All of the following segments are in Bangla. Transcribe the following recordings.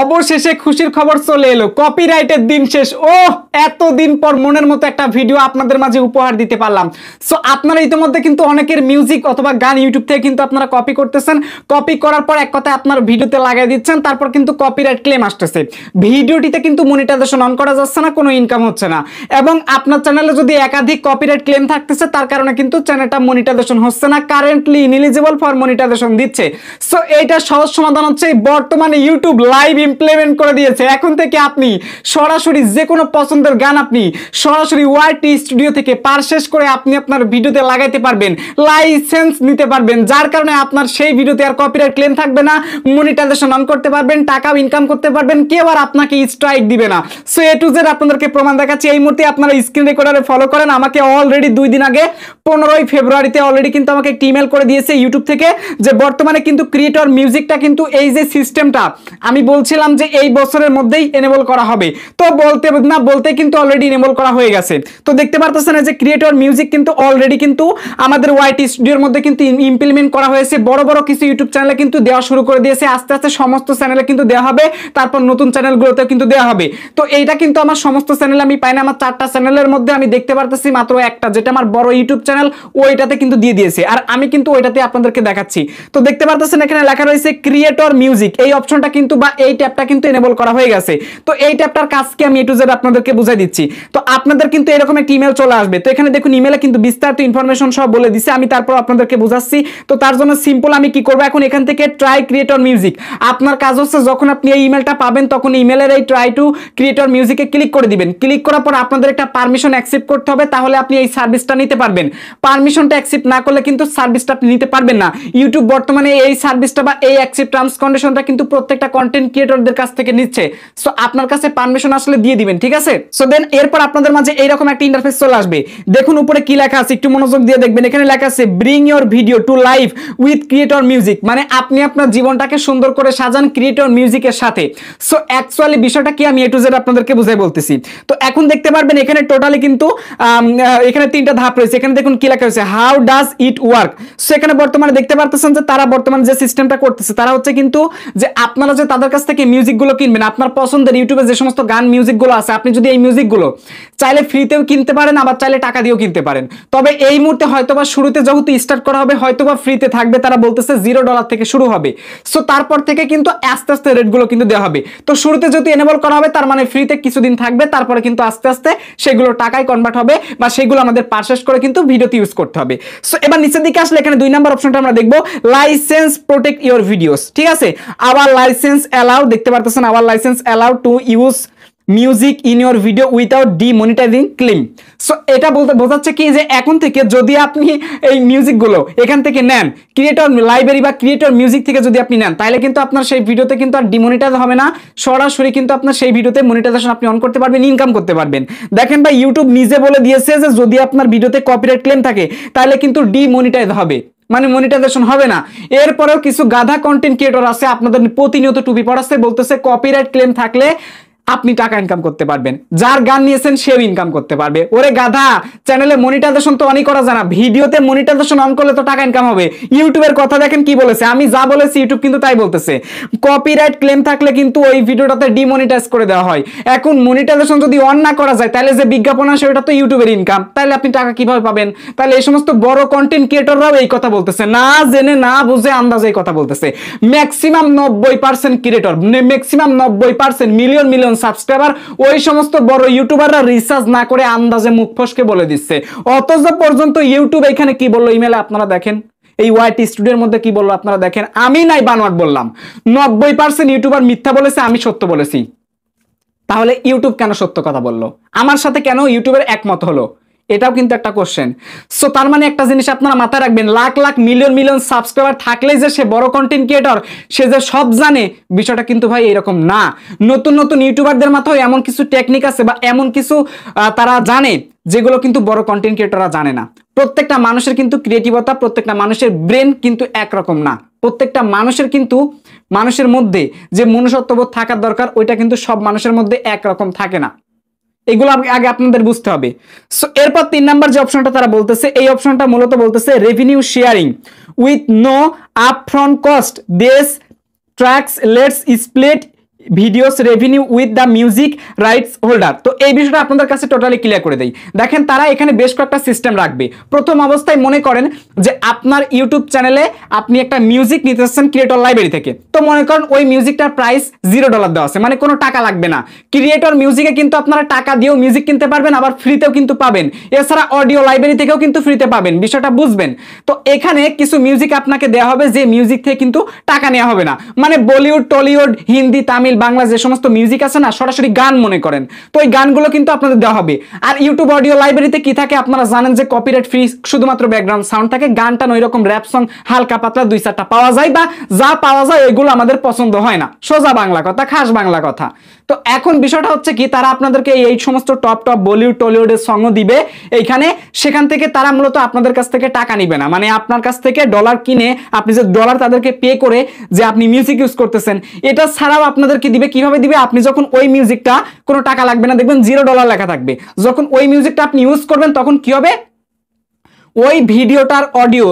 অবশেষে খুশির খবর চলে এলো, কপিরাইটের দিন শেষ। ও এতদিন পর মনের মতো একটা ভিডিও আপনাদের মাঝে উপহার দিতে পারলাম। সো আপনারা ইতিমধ্যে কিন্তু অনেকের মিউজিক অথবা গান ইউটিউব থেকে কিন্তু আপনারা কপি করতেছেন, কপি করার পর এক কথায় আপনার ভিডিওতে লাগাই দিচ্ছেন, তারপর কিন্তু কপিরাইট ক্লেম আসতেছে। ভিডিওটিতে কিন্তু মনিটাইজেশন অন করা যাচ্ছে না, কোনো ইনকাম হচ্ছে না, এবং আপনার চ্যানেলে যদি একাধিক কপিরাইট ক্লেম থাকতেছে তার কারণে কিন্তু চ্যানেলটা মনিটাইজেশন হচ্ছে না, কারেন্টলি ইনএলিজিবল ফর মনিটাইজেশন দিচ্ছে। সো এইটা সহজ সমাধান হচ্ছে বর্তমানে ইউটিউব লাইভ ইমপ্লিমেন্ট করে দিয়েছে। এখন থেকে আপনি সরাসরি যে কোনো পছন্দের গান আপনি সরাসরি ওয়াইটি স্টুডিও থেকে পারচেজ করে আপনি আপনার ভিডিওতে লাগাইতে পারবেন, লাইসেন্স নিতে পারবেন, যার কারণে আপনার সেই ভিডিওতে আর কপিরাইট ক্লেম থাকবে না, মনিটাইজেশন অন করতে পারবেন, টাকাও ইনকাম করতে পারবেন, কেউ আর আপনাকে স্ট্রাইক দিবে না। সো এ টু জেড আপনাদেরকে প্রমাণ দেখাচ্ছি এই মুহূর্তে। আপনারা স্ক্রিন রেকর্ডারে ফলো করেন আমাকে। অলরেডি 2 দিন আগে 15ই ফেব্রুয়ারিতে অলরেডি কিন্তু আমাকে একটি ইমেল করে দিয়েছে ইউটিউব থেকে যে বর্তমানে কিন্তু ক্রিয়েটর মিউজিকটা কিন্তু এই যে সিস্টেমটা আমি বলছিলাম যে এই বছরের মধ্যেই এনেবল করা হবে, তো বলতে না বলতে কিন্তু অলরেডি এনেবল করা হয়ে গেছে। তো দেখতে পারতেছেন যে ক্রিয়েটর মিউজিক কিন্তু অলরেডি কিন্তু আমাদের ওয়াইটি স্টুডিওর মধ্যে কিন্তু ইমপ্লিমেন্ট করা হয়েছে। বড় বড় কিছু ইউটিউব চ্যানেলে কিন্তু দেওয়া শুরু করে দিয়েছে, আস্তে আস্তে সমস্ত চ্যানেলে কিন্তু দেওয়া হবে, তারপর নতুন চ্যানেলগুলোতেও কিন্তু দেওয়া হবে। তো এইটা কিন্তু আমার সমস্ত চ্যানেলে আমি পাই না, আমার 4টা চ্যানেলের মধ্যে আমি দেখতে পারতেছি মাত্র একটা, যেটা আমার বড় ইউটিউব চ্যানেল, ওইটাতে কিন্তু দিয়ে দিয়েছে, আর আমি কিন্তু ওইটাতে আপনাদেরকে দেখাচ্ছি। তো দেখতে পারতেছেন এখানে লেখা রয়েছে ক্রিয়েটর মিউজিক, এই অপশনটা কিন্তু বা এই ট্যাবটা কিন্তু এনেবল করা হয়ে গেছে। তো এই ট্যাবটার কাজকে আমি এ টু জেড আপনাদেরকে বুঝাই দিচ্ছি। তো আপনাদের কিন্তু এরকম একটা ইমেল চলে আসবে। তো এখানে দেখুন ইমেলে কিন্তু বিস্তারিত ইনফরমেশন সব বলে দিছে, আমি তারপর আপনাদেরকে বুঝাচ্ছি। তো তার জন্য সিম্পল আমি কি করব, এখন এখান থেকে ট্রাই ক্রিয়েটর মিউজিক, আপনার কাজ হচ্ছে যখন আপনি এই ইমেলটা পাবেন তখন ইমেলের এই ট্রাই টু ক্রিয়েটর মিউজিকে ক্লিক করে দিবেন। ক্লিক করার পর আপনাদের একটা পারমিশন অ্যাকসেপ্ট করতে হবে, তাহলে আপনি এই সার্ভিসটা নিতে পারবেন। পারমিশনটা অ্যাকসেপ্ট না করলে কিন্তু সার্ভিসটা আপনি নিতে পারবেন না। ইউটিউব বর্তমানে এই সার্ভিসটা বা এই অ্যাকসেপ্ট টার্মস কন্ডিশনটা কিন্তু প্রত্যেকটা কন্টেন্ট ক্রিয়েটরদের কাছ থেকে নিচ্ছে। সো আপনার কাছে পারমিশন আসলে দিয়ে দিবেন, ঠিক আছে? সো দেন এরপর আপনাদের মাঝে এইরকম একটা ইন্টারফেস চলে আসবে। দেখুন উপরে কি লেখা আছে, একটু মনোযোগ দিয়ে দেখবেন। এখানে লেখা আছে bring your video to life with creator music, মানে আপনি আপনার জীবনটাকে সুন্দর করে সাজান ক্রিয়েটর মিউজিকের সাথে। সো অ্যাকচুয়ালি বিষয়টা কি আমি এ টু জেড আপনাদেরকে বুঝাই বলতেছি। তো এখন দেখতে পারবেন এখানে টোটালি কিন্তু এখানে 3টা ধাপ রয়েছে। এখানে দেখুন কি লেখা হয়েছে, how does it work. So এখানে বর্তমানে দেখতে পারতেছেন যে তারা বর্তমানে যে সিস্টেমটা করতেছে, তারা হচ্ছে কিন্তু যে আপনারা যে তাদের কাছ থেকে মিউজিকগুলো কিনবেন, আপনার পছন্দের ইউটিউবে যে সমস্ত গান মিউজিকগুলো আছে, আপনি যদি এই মিউজিকগুলো চাইলে ফ্রিতেও কিনতে পারেন, আবার চাইলে টাকা দিয়েও কিনতে পারেন। তবে এই মুহূর্তে হয়তোবা শুরুতে যেহেতু স্টার্ট করা হবে হয়তোবা ফ্রিতে থাকবে, তারা বলতেছে $0 থেকে শুরু হবে। সো তারপর থেকে কিন্তু আস্তে আস্তে রেটগুলো কিন্তু দেওয়া হবে। তো শুরুতে যদি এনেবল করা হবে তার মানে ফ্রিতে কিছুদিন থাকবে, তারপরে কিন্তু আস্তে আস্তে সেগুলো টাকায় কনভার্ট হবে বা সেগুলো আমাদের পারচেজ করে কিন্তু ভিডিওতে ইউজ করতে হবে। সো এবার নিচের দিকে আসলে এখানে 2 নম্বর অপশনটা আমরা দেখবো, লাইসেন্স প্রোটেক্ট ইওর ভিডিওস, ঠিক আছে? আবার লাইসেন্স অ্যালাউ, দেখতে পারতেছেন আবার licence allow to use music in your video without demonetising claim. So এটা বলতে বোঝাচ্ছে কি যে এখন থেকে যদি আপনি এই মিউজিকগুলো এখান থেকে নেন, ক্রিয়েটর লাইব্রেরি বা ক্রিয়েটর মিউজিক থেকে যদি আপনি নেন, তাহলে কিন্তু আপনার সেই ভিডিওতে কিন্তু আর ডিমনিটাইজ হবে না, সরাসরি কিন্তু আপনার সেই ভিডিওতে মনিটাইজেশন আপনি অন করতে পারবেন, ইনকাম করতে পারবেন। দেখেন ভাই ইউটিউব নিজে বলে দিয়েছে যে যদি আপনার ভিডিওতে কপিরাইট ক্লেম থাকে তাহলে কিন্তু ডিমনিটাইজ হবে, মানে মনিটাইজেশন হবে না। এরপরেও কিছু গাধা কন্টেন্ট ক্রিয়েটর আছে আপনাদের প্রতিনিয়ত টুপি পড়াচ্ছে, বলতেছে কপিরাইট ক্লেম থাকলে আপনি টাকা ইনকাম করতে পারবেন, যার গান নিয়েছেন সেও ইনকাম করতে পারবে। ওরে গাধা, চ্যানেলে মনিটাইজেশন তো অনই করা যায় না, ভিডিওতে মনিটাইজেশন অন করলে তো টাকা ইনকাম হবে। ইউটিউবের কথা দেখেন কি বলেছে, আমি যা বলেছি ইউটিউব কিন্তু তাই বলতেছে। কপিরাইট ক্লেম থাকলে কিন্তু ওই ভিডিওটাতে ডিমনিটাইজ করে দেওয়া হয়। এখন মনিটাইজেশন যদি অন না করা যায় তাহলে যে বিজ্ঞাপন আসে ওটা তো ইউটিউবের ইনকাম, তাহলে আপনি টাকা কিভাবে পাবেন? তাহলে এই সমস্ত বড় কন্টেন্ট ক্রিয়েটররাও এই কথা বলতেছে, না জেনে না বুঝে আন্দাজে এই কথা বলতেছে। Maximum 90% creator, maximum 90% million million subscriber ওই সমস্ত বড় ইউটিউবাররা রিসার্চ না করে আন্দাজে মুখ ফসকে বলে দিচ্ছে। অথচ পর্যন্ত ইউটিউব এখানে কি বললো ইমেলে আপনারা দেখেন, এই ওয়াইটি স্টুডিওর মধ্যে কি বললো আপনারা দেখেন। আমি নাই বানোয়াট বললাম, 90% ইউটিউবার মিথ্যা বলেছে, আমি সত্য বলেছি। তাহলে ইউটিউব কেন সত্য কথা বললো? আমার সাথে কেন ইউটিউবের একমত হলো? এটাও কিন্তু একটা কোশ্চেন। সো তার মানে একটা জিনিস আপনারা মাথায় রাখবেন, lakh lakh million million subscriber থাকলেই যে সে বড় কন্টেন্ট ক্রিয়েটর, সে যে সব জানে, বিষয়টা কিন্তু ভাই এরকম না। নতুন নতুন ইউটিউবারদের মাথায় এমন কিছু টেকনিক আছে বা এমন কিছু তারা জানে যেগুলো কিন্তু বড় কন্টেন্ট ক্রিয়েটররা জানে না। প্রত্যেকটা মানুষের কিন্তু ক্রিয়েটিভিটি, প্রত্যেকটা মানুষের ব্রেন কিন্তু একরকম না। প্রত্যেকটা মানুষের কিন্তু মানুষের মধ্যে যে মনুষ্যত্ববোধ থাকার দরকার ওইটা কিন্তু সব মানুষের মধ্যে একরকম থাকে না। এগুলো আগে আপনাদের বুঝতে হবে। সো এরপর 3 নাম্বার যে অপশনটা তারা বলতেছে, এই অপশনটা মূলত বলতেছে revenue sharing with no upfront cost, this tracks let's split videos revenue with the music rights holder. তো এই বিষয়টা আপনাদের কাছে টোটালি ক্লিয়ার করে দেই। দেখেন তারা এখানে বেশ কয়েকটা সিস্টেম রাখবে। প্রথম অবস্থায় মনে করেন যে আপনার ইউটিউব চ্যানেলে আপনি একটা মিউজিক নিতেছেন ক্রিয়েটর লাইব্রেরি থেকে, তো মনে করেন ওই মিউজিকটার প্রাইস $0 দেওয়া আছে, মানে কোনো টাকা লাগবে না। ক্রিয়েটর মিউজিকে কিন্তু আপনারা টাকা দিয়েও মিউজিক কিনতে পারবেন, আবার ফ্রিতেও কিন্তু পাবেন। এছাড়া অডিও লাইব্রেরি থেকেও কিন্তু ফ্রিতে পাবেন, বিষয়টা বুঝবেন। তো এখানে কিছু মিউজিক আপনাকে দেওয়া হবে যে মিউজিক থেকে কিন্তু টাকা নেওয়া হবে না, মানে বলিউড, টলিউড, হিন্দি, তামিল, বাংলা যে সমস্ত মিউজিক আছে না, সরাসরি গান মনে করেন, তো এই গানগুলো কিন্তু আপনাদের দেওয়া হবে। আর ইউটিউব অডিও লাইব্রেরিতে কি থাকে আপনারা জানেন যে কপিরাইট ফ্রি শুধুমাত্র ব্যাকগ্রাউন্ড সাউন্ড থাকে, গানটা ওই রকম র‍্যাপ সং হালকা পাতলা 2-4টা পাওয়া যায়, বা যা পাওয়া যায় ওইগুলো আমাদের পছন্দ হয় না, সোজা বাংলা কথা, খাস বাংলা কথা। তো এখন বিষয়টা হচ্ছে কি, তারা আপনাদেরকে এই সমস্ত টপ বলিউড টলিউডের সঙ্গ দিবে এইখানে, সেখান থেকে তারা মূলত আপনাদের কাছ থেকে টাকা নিবে না, মানে আপনার কাছ থেকে ডলার কিনে আপনি যে ডলার তাদেরকে পে করে যে আপনি মিউজিক ইউজ করতেছেন, এটা ছাড়াও আপনাদেরকে দিবে। কিভাবে দিবে? আপনি যখন ওই মিউজিকটা কোনো টাকা লাগবে না, দেখবেন $0 লেখা থাকবে। যখন ওই মিউজিকটা আপনি ইউজ করবেন তখন কি হবে, ওই ভিডিওটার অডিও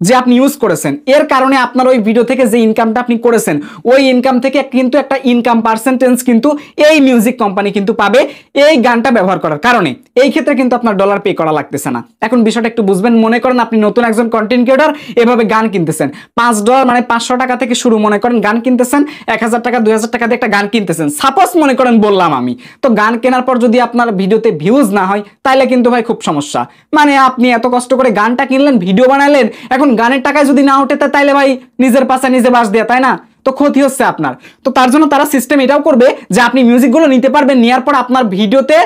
যে আপনি ইউজ করেছেন এর কারণে আপনার ওই ভিডিও থেকে যে ইনকামটা আপনি করেছেন ওই ইনকাম থেকে কিন্তু একটা ইনকাম পার্সেন্টেজ কিন্তু এই মিউজিক কোম্পানি কিন্তু পাবে এই গানটা ব্যবহার করার কারণে। এই ক্ষেত্রে কিন্তু আপনার ডলার পে করা লাগতেছে না। এখন বিষয়টা একটু বুঝবেন। মনে করেন আপনি নতুন একজন কন্টেন্ট ক্রিয়েটর, এভাবে গান কিনতেছেন $5 মানে 500 টাকা থেকে শুরু, মনে করেন গান কিনতেছেন 1000 টাকা 2000 টাকা দিয়ে একটা গান কিনতেছেন, সাপোজ মনে করেন বললাম আমি। তো গান কেনার পর যদি আপনার ভিডিওতে ভিউজ না হয় তাহলে কিন্তু ভাই খুব সমস্যা। মানে আপনি এত কষ্ট করে গানটা কিনলেন, ভিডিও বানালেন, এখন গানের টাকায় যদি না ওঠে তাইলে ভাই নিজের পাশে নিজে বাস দেয়া, তাই না? তো ক্ষতি হচ্ছে আপনার। তো তার জন্য তারা সিস্টেম এটাও করবে যে আপনি মিউজিকগুলো নিতে পারবেন, নেওয়ার পর আপনার ভিডিওতে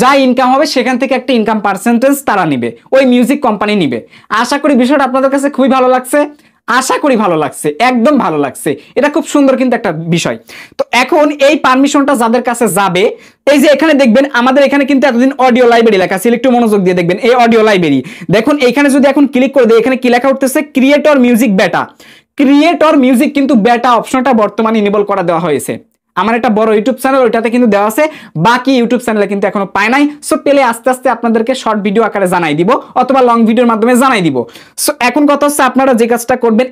যা ইনকাম হবে সেখান থেকে একটা ইনকাম পার্সেন্টেজ তারা নিবে, ওই মিউজিক কোম্পানি নিবে। আশা করি বিষয়টা আপনাদের কাছে খুবই ভালো লাগছে, আশা করি ভালো লাগছে, একদম ভালো লাগছে। এটা খুব সুন্দর কিন্তু একটা বিষয়। তো এখন এই পারমিশনটা যাদের কাছে যাবে, এই যে এখানে দেখবেন আমাদের এখানে কিন্তু এতদিন অডিও লাইব্রেরি লেখা ছিল, একটু মনোযোগ দিয়ে দেখবেন এই অডিও লাইব্রেরি। দেখুন এখানে যদি এখন ক্লিক করে দিই, এখানে কি লেখা উঠতেছে, ক্রিয়েটর মিউজিক বেটা। ক্রিয়েটর মিউজিক কিন্তু বেটা অপশনটা বর্তমানে ইনেবল করা দেওয়া হয়েছে। আমার একটা বড় ইউটিউব চ্যানেল, ওইটাতে কিন্তু দেওয়া আছে, বাকি ইউটিউব চ্যানেলে কিন্তু এখনো পায় নাই। সো পেলে আস্তে আস্তে আপনাদেরকে শর্ট ভিডিও আকারে জানাই দিব, অথবা লং ভিডিওর মাধ্যমে জানাই দিব। সো এখন কথা হচ্ছে আপনারা যে কাজটা করবেন,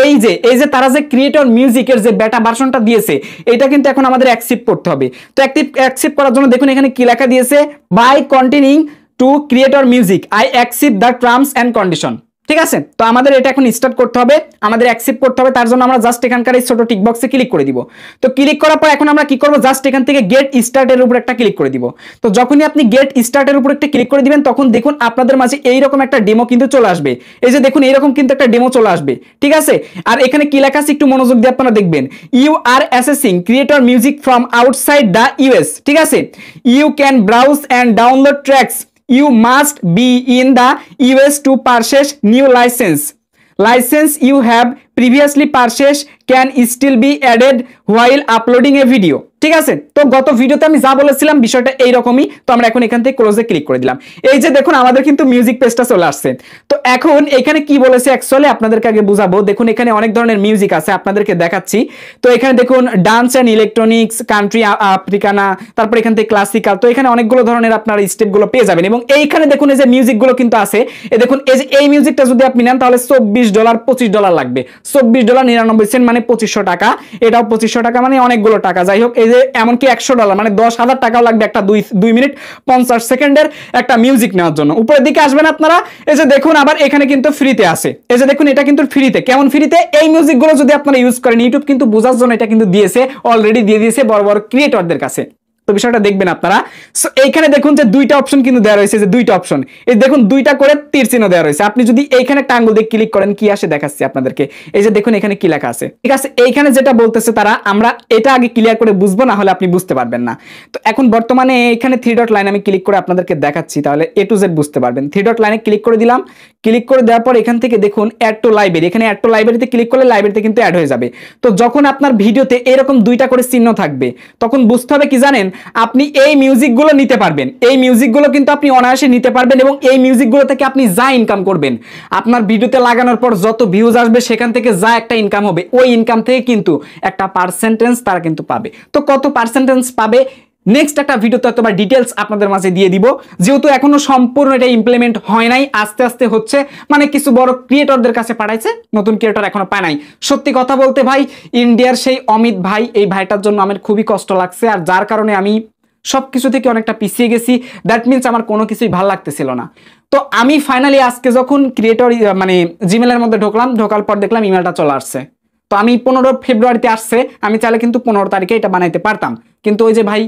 এই যে তারা যে ক্রিয়েটর মিউজিকের যে বেটা ভার্সনটা দিয়েছে এটা কিন্তু এখন আমাদের অ্যাকসেপ্ট করতে হবে। তো অ্যাকসেপ্ট করার জন্য দেখুন এখানে কি লেখা দিয়েছে, by continuing to creator music I accept the terms and condition. ঠিক আছে, তো আমাদের এটা এখন স্টার্ট করতে হবে, আমাদের অ্যাকসেপ্ট করতে হবে। তার জন্য আমরা জাস্ট এখানকার এই ছোট টিক বক্সে ক্লিক করে দিব। তো ক্লিক করার পর এখন আমরা কি করব, জাস্ট এখান থেকে গেট স্টার্টের উপর একটা ক্লিক করে দিব। তো যখনই আপনি গেট স্টার্টের উপর একটা ক্লিক করে দিবেন তখন দেখুন আপনাদের মাঝে এইরকম একটা ডেমো কিন্তু চলে আসবে। এই যে দেখুন এইরকম কিন্তু একটা ডেমো চলে আসবে, ঠিক আছে। আর এখানে কি লেখা আছে একটু মনোযোগ দিয়ে আপনারা দেখবেন, you are accessing creator music from outside the US. ঠিক আছে, you can browse and download tracks, you must be in the US to purchase new license you have previously purchased can still be added while uploading a video। ঠিক আছে, তো গত ভিডিওতে আমি যা বলেছিলাম বিষয়টা এইরকমই। তো আমরা এখন এখান থেকে ক্লোজে ক্লিক করে দিলাম। এই যে দেখুন আমাদের কিন্তু মিউজিক পেজটা চলে আসছে। তো এখন এখানে কি বলেছে অ্যাকচুয়ালি আপনাদেরকে আগে বুঝাবো। দেখুন এখানে অনেক ধরনের মিউজিক আছে, আপনাদেরকে দেখাচ্ছি। তো এখানে দেখুন dance and electronics, country, Africana, তারপর এখান থেকে ক্লাসিক্যাল। তো এখানে অনেকগুলো ধরনের আপনার স্টেপগুলো পেয়ে যাবেন। এবং এইখানে দেখুন এই যে মিউজিকগুলো কিন্তু আছে, দেখুন এই যে এই মিউজিকটা যদি আপনি নেন তাহলে $24 $25 লাগবে। $24.99 মানে 2500 টাকা, এটাও 2500 টাকা, মানে অনেকগুলো টাকা। যাই হোক, এই যে এমনকি $100 মানে 10,000 টাকাও লাগবে একটা 2 মিনিট 50 সেকেন্ডের একটা মিউজিক নেওয়ার জন্য। উপরের দিকে আসবেন আপনারা, এই যে দেখুন আবার এখানে কিন্তু ফ্রিতে আছে। এই যে দেখুন এটা কিন্তু ফ্রিতে। কেমন ফ্রিতে? এই মিউজিকগুলো যদি আপনারা ইউজ করেন, ইউটিউব কিন্তু বোঝার জন্য এটা কিন্তু দিয়েছে, অলরেডি দিয়ে দিয়েছে বড় বড় ক্রিয়েটরদের কাছে। তো বিষয়টা দেখবেন আপনারা। সো এইখানে দেখুন যে দুইটা অপশন কিন্তু দেওয়া রয়েছে, যে দুইটা অপশন, এই দেখুন দুইটা করে তীর চিহ্ন দেওয়া রয়েছে। আপনি যদি এইখানে একটা আঙ্গুল দিয়ে ক্লিক করেন কি আসে দেখাচ্ছি আপনাদেরকে। এই যে দেখুন এখানে কি লেখা আছে। ঠিক আছে, এইখানে যেটা বলতেছে তারা, আমরা এটা আগে ক্লিয়ার করে বুঝবো, না হলে আপনি বুঝতে পারবেন না। তো এখন বর্তমানে এখানে 3 ডট লাইন আমি ক্লিক করে আপনাদেরকে দেখাচ্ছি, তাহলে A to Z বুঝতে পারবেন। 3 ডট লাইনে ক্লিক করে দিলাম। ক্লিক করে দেওয়ার পর এখান থেকে দেখুন অ্যাড টু লাইব্রেরি, এখানে অ্যাড টু লাইব্রেরিতে ক্লিক করলে লাইব্রেরিতে কিন্তু অ্যাড হয়ে যাবে। তো যখন আপনার ভিডিওতে এরকম দুইটা করে চিহ্ন থাকবে তখন বুঝতে হবে কি জানেন, আপনি এই মিউজিকগুলো নিতে পারবেন। এই মিউজিকগুলো কিন্তু আপনি অনায়াসে নিতে পারবেন এবং এই মিউজিকগুলো থেকে আপনি যা ইনকাম করবেন, আপনার ভিডিওতে লাগানোর পর যত ভিউজ আসবে সেখান থেকে যা একটা ইনকাম হবে, ওই ইনকাম থেকে কিন্তু একটা পার্সেন্টেজ তারা কিন্তু পাবে। তো কত পার্সেন্টেজ পাবে নেক্সট একটা ভিডিওতে অথবা ডিটেলস আপনাদের মাঝে দিয়ে দিব, যেহেতু এখনো সম্পূর্ণ এটা ইমপ্লিমেন্ট হয় নাই, আস্তে আস্তে হচ্ছে, মানে কিছু বড় ক্রিয়েটরদের কাছে পাঠাইছে, নতুন ক্রিয়েটর এখনো পায় নাই। সত্যি কথা বলতে ভাই, ইন্ডিয়ার সেই অমিত ভাই, এই ভাইটার জন্য আমার খুবই কষ্ট লাগছে, আর যার কারণে আমি সবকিছু থেকে অনেকটা পিছিয়ে গেছি। দ্যাট মিনস আমার কোনো কিছুই ভালো লাগতেছিল না। তো আমি ফাইনালি আজকে যখন ক্রিয়েটর মানে জিমেলের মধ্যে ঢোকার পর দেখলাম ইমেলটা চলে আসছে। তো আমি 15 ফেব্রুয়ারিতে আসছে, আমি চাইলে কিন্তু 15 তারিখে এটা বানাইতে পারতাম, কিন্তু ওই যে ভাই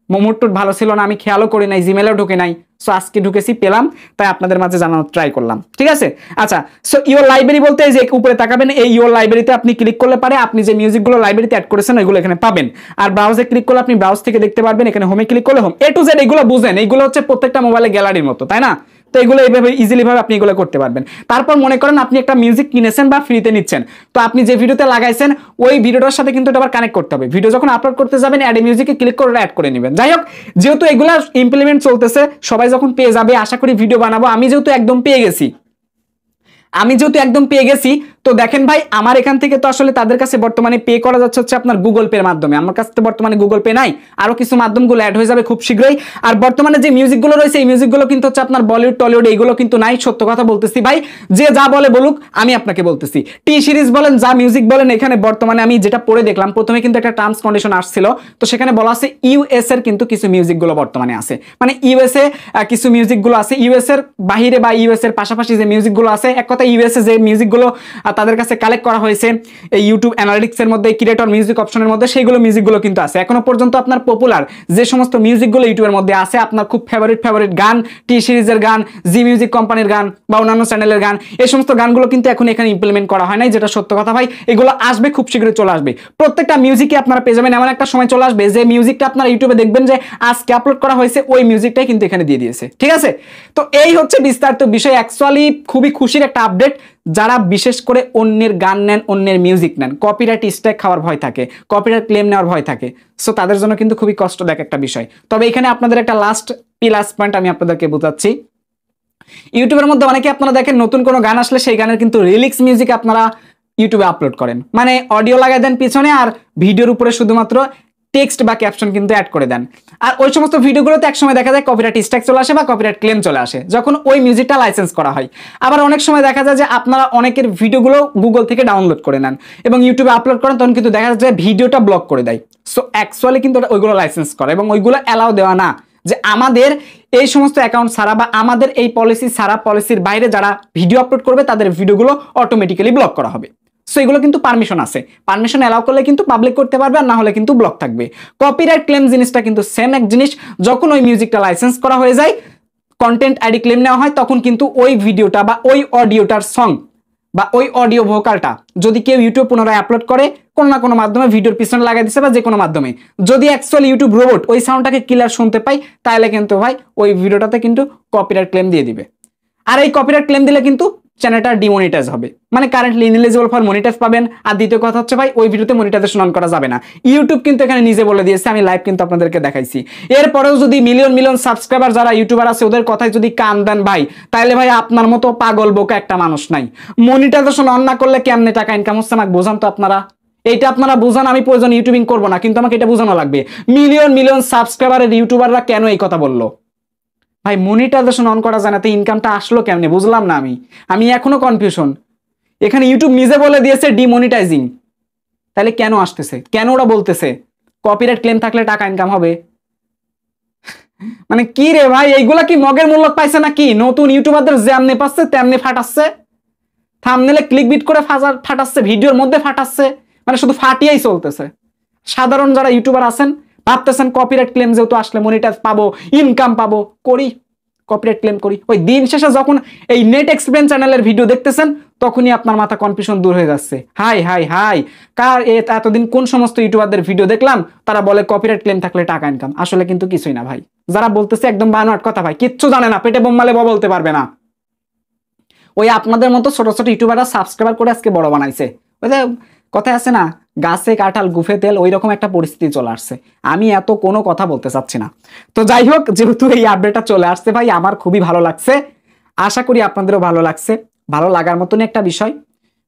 মোমোটুট ভালো ছিল না, আমি খেয়ালও করি নাই, জিমেলেও ঢুকে নাই। সো আজকে ঢুকেছি, পেলাম, তাই আপনাদের মাঝে জানানোর ট্রাই করলাম, ঠিক আছে। আচ্ছা, সো ইওর লাইব্রেরি বলতে এই যে উপরে তাকাবেন, এই ইওর লাইব্রেরিতে আপনি ক্লিক করলে পারে আপনি যে মিউজিকগুলো লাইব্রেরিতে অ্যাড করেছেন ওইগুলো এখানে পাবেন। আর ব্রাউজে ক্লিক করলে আপনি ব্রাউজ থেকে দেখতে পারবেন, এখানে হোমে ক্লিক করলে হোম, A to Z এগুলো বুঝেন, এইগুলো হচ্ছে প্রত্যেকটা মোবাইলে গ্যালারির মতো, তাই না? তো এগুলো এইভাবে ইজিলি ভাবে আপনি এগুলো করতে পারবেন। তারপর মনে করেন আপনি একটা মিউজিক কিনেছেন বা ফ্রিতে নিচ্ছেন, তো আপনি যে ভিডিওতে লাগাইছেন ওই ভিডিওটার সাথে কিন্তু এটা আবার কানেক্ট করতে হবে। ভিডিও যখন আপলোড করতে যাবেন অ্যাড মিউজিকে ক্লিক করে অ্যাড করে নেবেন। যাই হোক, যেহেতু এগুলা ইমপ্লিমেন্ট চলতেছে, সবাই যখন পেয়ে যাবে আশা করি ভিডিও বানাবো। আমি যেহেতু একদম পেয়ে গেছি, তো দেখেন ভাই, আমার এখান থেকে তো আসলে তাদের কাছে বর্তমানে পে করা যাচ্ছে হচ্ছে আপনার গুগল পের মাধ্যমে। আমার কাছে তো বর্তমানে গুগল পে নাই, আরো কিছু মাধ্যমগুলো অ্যাড হয়ে যাবে খুব শীঘ্রই। আর বর্তমানে যে মিউজিকগুলো রয়েছে এই মিউজিকগুলো কিন্তু হচ্ছে আপনার বলিউড টলিউড এইগুলো কিন্তু নাই, সত্য কথা বলতেছি ভাই। যে যা বলে বলুক, আমি আপনাকে বলতেছি, টি সিরিজ বলেন, যা মিউজিক বলেন, এখানে বর্তমানে আমি যেটা পড়ে দেখলাম, প্রথমে কিন্তু একটা টার্মস কন্ডিশন আসছিল, তো সেখানে বলা আছে ইউএস এর কিন্তু কিছু মিউজিকগুলো বর্তমানে আছে, মানে ইউএসএ কিছু মিউজিকগুলো আছে, ইউএস এর বাহিরে বা ইউএস এর পাশাপাশি যে মিউজিকগুলো আছে, এক কথা ইউএসএ যে মিউজিকগুলো তাদের কাছে কালেক্ট করা হয়েছে এই ইউটিউব অ্যানালিটিক্স এর মধ্যে, ক্রিয়েটর মিউজিক অপশনের মধ্যে, সেইগুলো মিউজিকগুলো কিন্তু আছে। এখনো পর্যন্ত আপনার পপুলার যে সমস্ত মিউজিকগুলো ইউটিউবের মধ্যে আছে, আপনার খুব ফেভারিট গান, টি সিরিজের গান, জি মিউজিক কোম্পানির গান বা অন্যান্য চ্যানেলের গান, এই সমস্ত গানগুলো কিন্তু এখন এখানে ইমপ্লিমেন্ট করা হয় নাই, যেটা সত্য কথা ভাই। এগুলো আসবে, খুব শীঘ্রই চলে আসবে। প্রত্যেকটা মিউজিকে আপনারা পেয়ে যাবেন, এমন একটা সময় চলে আসবে যে মিউজিকটা আপনারা ইউটিউবে দেখবেন যে আজকে আপলোড করা হয়েছে, ওই মিউজিকটাই কিন্তু এখানে দিয়ে দিয়েছে, ঠিক আছে। তো এই হচ্ছে বিস্তারিত বিষয়। অ্যাকচুয়ালি খুবই খুশির একটা আপডেট। যারা বিশেষ করে অন্যের গান নেন, অন্যের মিউজিক নেন, কপিরাইট স্ট্রাইক খাওয়ার ভয় থাকে, কপিরাইট ক্লেম নেওয়ার ভয় থাকে, সো তাদের জন্য কিন্তু খুবই কষ্টদায়ক একটা বিষয়। তবে এখানে আপনাদের একটা লাস্ট প্লাস পয়েন্ট আমি আপনাদেরকে বোঝাচ্ছি। ইউটিউবের মধ্যে অনেকে আপনারা দেখেন নতুন কোনো গান আসলে সেই গানের কিন্তু রিলিক্স মিউজিক আপনারা ইউটিউবে আপলোড করেন, মানে অডিও লাগাই দেন পিছনে আর ভিডিওর উপরে শুধুমাত্র টেক্সট বা ক্যাপশন কিন্তু অ্যাড করে দেন। আর ওই সমস্ত ভিডিওগুলোতে একসময় দেখা যায় কপিরাইট স্ট্রাইক চলে আসে বা কপিরাইট ক্লেম চলে আসে যখন ওই মিউজিকটা লাইসেন্স করা হয়। আবার অনেক সময় দেখা যায় যে আপনারা অনেকের ভিডিওগুলো গুগল থেকে ডাউনলোড করে নেন এবং ইউটিউবে আপলোড করেন, তখন কিন্তু দেখা যায় ভিডিওটা ব্লক করে দেয়। সো অ্যাকচুয়ালি কিন্তু ওইগুলো লাইসেন্স করে এবং ওইগুলো অ্যালাউ দেওয়া না, যে আমাদের এই সমস্ত অ্যাকাউন্ট ছাড়া বা আমাদের এই পলিসি ছাড়া, পলিসির বাইরে যারা ভিডিও আপলোড করবে তাদের ভিডিওগুলো অটোমেটিক্যালি ব্লক করা হবে। সো এগুলো কিন্তু পারমিশন আছে, পারমিশন অ্যালাউ করলে কিন্তু পাবলিক করতে পারবে, আর না হলে কিন্তু ব্লক থাকবে। কপিরাইট ক্লেম জিনিসটা কিন্তু সেম এক জিনিস। যখন ওই মিউজিকটা লাইসেন্স করা হয়ে যায়, কন্টেন্ট আইডি ক্লেম নেওয়া হয়, তখন কিন্তু ওই ভিডিওটা বা ওই অডিওটার সং বা ওই অডিও ভোকালটা যদি কেউ ইউটিউব পুনরায় আপলোড করে কোনো না কোনো মাধ্যমে, ভিডিওর পিছনে লাগাই দিচ্ছে বা যে কোনো মাধ্যমে, যদি অ্যাকচুয়ালি ইউটিউব রোবট ওই সাউন্ডটাকে ক্লিয়ার শুনতে পাই, তাহলে কিন্তু ভাই ওই ভিডিওটাতে কিন্তু কপিরাইট ক্লেম দিয়ে দিবে। আর এই কপিরাইট ক্লেম দিলে কিন্তু চ্যানেলটা ডিমনিটাইজ হবে, মানে কারেন্টলি ইনএলিজিবল ফর মনিটাইজ পাবেন। আর দ্বিতীয় কথা হচ্ছে ভাই ওই ভিডিওতে মনিটাইজেশন অন করা যাবে না। ইউটিউব কিন্তু এখানে নিজে বলে দিয়েছে, আমি লাইভ কিন্তু আপনাদেরকে দেখাইছি। এরপরেও যদি মিলিয়ন সাবস্ক্রাইবার যারা ইউটিউবার আছে ওদের কথায় যদি কান দেন ভাই, তাহলে ভাই আপনার মতো পাগল বোকা একটা মানুষ নাই। মনিটাইজেশন অন না করলে কেমনে টাকা ইনকাম হচ্ছে আমাকে বোঝান তো আপনারা। এইটা আপনারা বুঝান, আমি প্রয়োজন ইউটিউবিং করবো না, কিন্তু আমাকে এটা বোঝানো লাগবে মিলিয়ন সাবস্ক্রাইবারের ইউটিউবাররা কেন এই কথা বললো। ভাই মনিটাইজেশন অন করা যায় না, তো ইনকামটা আসলো কেমনে বুঝলাম না আমি এখনো কনফিউশন। এখানে ইউটিউব নিজে বলে দিয়েছে ডিমনিটাইজিং, তাহলে কেন আসতেছে, কেন ওরা বলতেছে কপিরাইট ক্লেম থাকলে টাকা ইনকাম হবে? মানে কি রে ভাই, এইগুলা কি মগের মূল্য পাইছে নাকি? নতুন ইউটিউবারদের যেমনি পাচ্ছে তেমনি ফাটাচ্ছে, থাম্বনেলে ক্লিক বিট করে ফাটাচ্ছে, ভিডিওর মধ্যে ফাটাচ্ছে, মানে শুধু ফাটিয়েই চলতেছে। সাধারণ যারা ইউটিউবার আছেন ভাবতেছেন কপিরাইট ক্লেম যেহেতু আসলে মনিটাইজ পাবো, ইনকাম পাবো, করি কপিরাইট ক্লেম করি। ওই দিন শেষে যখন এই নেট এক্সপ্লেন চ্যানেলের ভিডিও দেখতেছেন তখনই আপনার মাথা কনফিউশন দূর হয়ে যাচ্ছে। হাই কার এতদিন কোন সমস্ত ইউটিউবারদের ভিডিও দেখলাম তারা বলে কপিরাইট ক্লেম থাকলে টাকা ইনকাম, আসলে কিন্তু কিছুই না ভাই। যারা বলতেছে একদম বানোয়াট কথা ভাই, কিচ্ছু জানে না, পেটে বোম মালে বলতে পারবে না। ওই আপনাদের মতো ছোট ছোট ইউটিউবাররা সাবস্ক্রাইবার করে আজকে বড় বানাইছে। ওই যে কথায় আছে না, গাছে কাঁঠাল গুফে তেল, ওই রকম একটা পরিস্থিতি চলে আসছে। আমি এত কোনো কথা বলতে চাচ্ছি না। তো যাই হোক, যেহেতু এই আপডেটটা চলে আসছে ভাই, আমার খুবই ভালো লাগছে, আশা করি আপনাদেরও ভালো লাগছে। ভালো লাগার মতনই একটা বিষয়।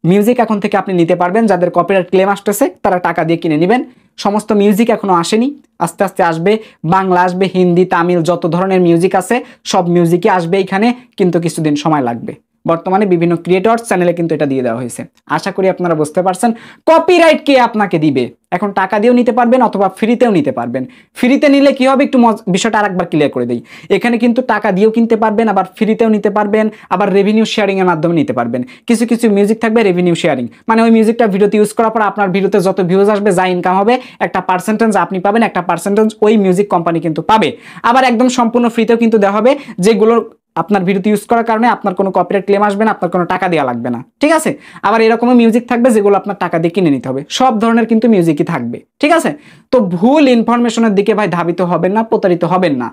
মিউজিক এখন থেকে আপনি নিতে পারবেন, যাদের কপিরাইট ক্লেম আসতেছে তারা টাকা দিয়ে কিনে নেবেন। সমস্ত মিউজিক এখনো আসেনি, আস্তে আস্তে আসবে, বাংলা আসবে, হিন্দি, তামিল, যত ধরনের মিউজিক আছে সব মিউজিকই আসবে এখানে, কিন্তু কিছুদিন সময় লাগবে। বর্তমানে বিভিন্ন ক্রিয়েটর চ্যানেলে কিন্তু এটা দিয়ে দেওয়া হয়েছে। আশা করি আপনারা বুঝতে পারছেন কপিরাইট কে আপনাকে দিবে। এখন টাকা দিয়েও নিতে পারবেন অথবা ফ্রিতেও নিতে পারবেন। ফ্রিতে নিলে কি হবে একটু বিষয়টা আরেকবার ক্লিয়ার করে দেই। এখানে কিন্তু টাকা দিয়েও কিনতে পারবেন, আবার ফ্রিতেও নিতে পারবেন, আবার রেভিনিউ শেয়ারিং এর মাধ্যমে নিতে পারবেন। কিছু কিছু মিউজিক থাকবে রেভিনিউ শেয়ারিং, মানে ওই মিউজিকটা ভিডিওতে ইউজ করার পর আপনার ভিডিওতে যত ভিউজ আসবে, যা ইনকাম হবে, একটা পার্সেন্টেজ আপনি পাবেন, একটা পার্সেন্টেজ ওই মিউজিক কোম্পানি কিন্তু পাবে। আবার একদম সম্পূর্ণ ফ্রিতেও কিন্তু দেওয়া হবে, যেগুলোর আপনার ভিডিওতে ইউজ করার কারণে আপনার কোনো কপিরাইট ক্লেম আসবে না, আপনার কোনো টাকা দেওয়া লাগবে না, ঠিক আছে। আবার এরকমও মিউজিক থাকবে যেগুলো আপনার টাকা দিয়ে কিনে নিতে হবে। সব ধরনের কিন্তু মিউজিকই থাকবে, ঠিক আছে। তো ভুল ইনফরমেশনের দিকে ভাই ধাবিত হবেন না, প্রতারিত হবেন না।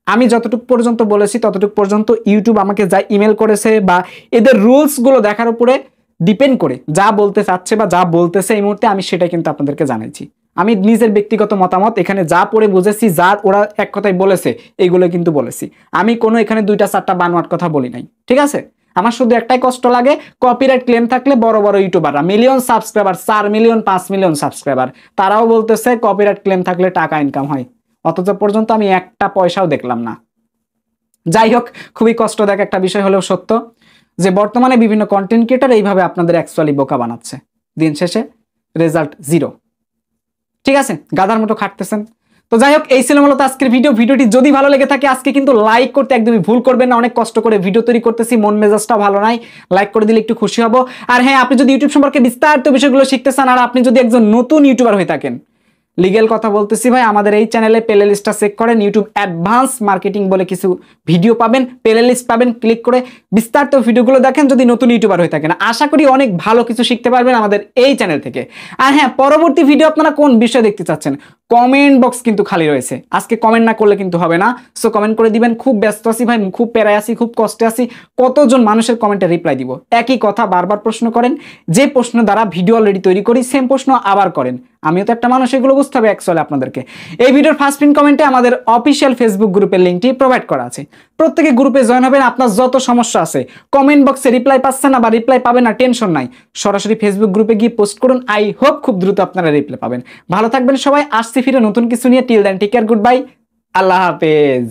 আমি যতটুকু পর্যন্ত বলেছি ততটুকু পর্যন্ত ইউটিউব আমাকে যা ইমেল করেছে বা এদের রুলসগুলো দেখার উপরে ডিপেন্ড করে যা বলতে চাচ্ছে বা যা বলতেছে এই মুহূর্তে, আমি সেটা কিন্তু আপনাদেরকে জানাইছি। আমি নিজের ব্যক্তিগত মতামত এখানে যা পড়ে বুঝেছি, যা ওরা এক কথায় বলেছে এইগুলো কিন্তু বলেছি। আমি কোনো এখানে 2টা 4টা বানোয়াট কথা বলি নাই, ঠিক আছে। আমার শুধু একটাই কষ্ট লাগে, কপিরাইট ক্লেম থাকলে বড় বড় ইউটিউবাররা million subscriber, 4 million 5 million subscriber, তারাও বলতেছে কপিরাইট ক্লেম থাকলে টাকা ইনকাম হয়, অথচ পর্যন্ত আমি একটা পয়সাও দেখলাম না। যাই হোক, খুবই কষ্টদায়ক একটা বিষয় হলেও সত্য যে বর্তমানে বিভিন্ন কন্টেন্ট ক্রিয়েটর এইভাবে আপনাদের অ্যাকচুয়ালি বোকা বানাচ্ছে, দিন শেষে রেজাল্ট জিরো, ঠিক আছে। গাধার মতো খাটতেছেন। তো যাই হোক, এই ছিল মূলত আজকের ভিডিওটি যদি ভালো লেগে থাকে আজকে কিন্তু লাইক করতে একদমই ভুল করবেন না। অনেক কষ্ট করে ভিডিও তৈরি করতেছি, মন মেজাজটা ভালো নাই, লাইক করে দিলে একটু খুশি হব। আর হ্যাঁ, আপনি যদি ইউটিউব সম্পর্কে বিস্তারিত বিষয়গুলো শিখতে চান, আর আপনি যদি একজন নতুন ইউটিউবার হয়ে থাকেন, লিগ্যাল কথা বলতেছি ভাই, আমাদের এই চ্যানেলে প্লে লিস্টটা চেক করেন, ইউটিউব অ্যাডভান্স মার্কেটিং বলে কিছু ভিডিও পাবেন, প্লে লিস্ট পাবেন, ক্লিক করে বিস্তারিত ভিডিওগুলো দেখেন যদি নতুন ইউটিউবার হয়ে থাকেন। আশা করি অনেক ভালো কিছু শিখতে পারবেন আমাদের এই চ্যানেল থেকে। আর হ্যাঁ, পরবর্তী ভিডিও আপনারা কোন বিষয় দেখতে চাচ্ছেন, কমেন্ট বক্স কিন্তু খালি রয়েছে, আজকে কমেন্ট না করলে কিন্তু হবে না। সো কমেন্ট করে দিবেন। খুব ব্যস্ত আছি ভাই, খুব প্যারায় আছি, খুব কষ্টে আছি, কতজন মানুষের কমেন্টে রিপ্লাই দিব। একই কথা বারবার প্রশ্ন করেন, যে প্রশ্ন দ্বারা ভিডিও অলরেডি তৈরি করি সেম প্রশ্ন আবার করেন। আমিও তো একটা মানুষ, এগুলো বুঝতে হবে অ্যাকচুয়ালি আপনাদেরকে। এই ভিডিওর ফার্স্ট পিন কমেন্টে আমাদের অফিসিয়াল ফেসবুক গ্রুপের লিঙ্কটি প্রোভাইড করা আছে, প্রত্যেকে গ্রুপে জয়েন হবেন। আপনার যত সমস্যা আছে, কমেন্ট বক্সে রিপ্লাই পাচ্ছেন না বা রিপ্লাই পাবেন না, টেনশন নাই, সরাসরি ফেসবুক গ্রুপে গিয়ে পোস্ট করুন। আই হোপ খুব দ্রুত আপনারা রিপ্লাই পাবেন। ভালো থাকবেন সবাই, আসছি ফিরে নতুন কিছু নিয়ে। Till then take care, good bye, আল্লাহ হাফেজ।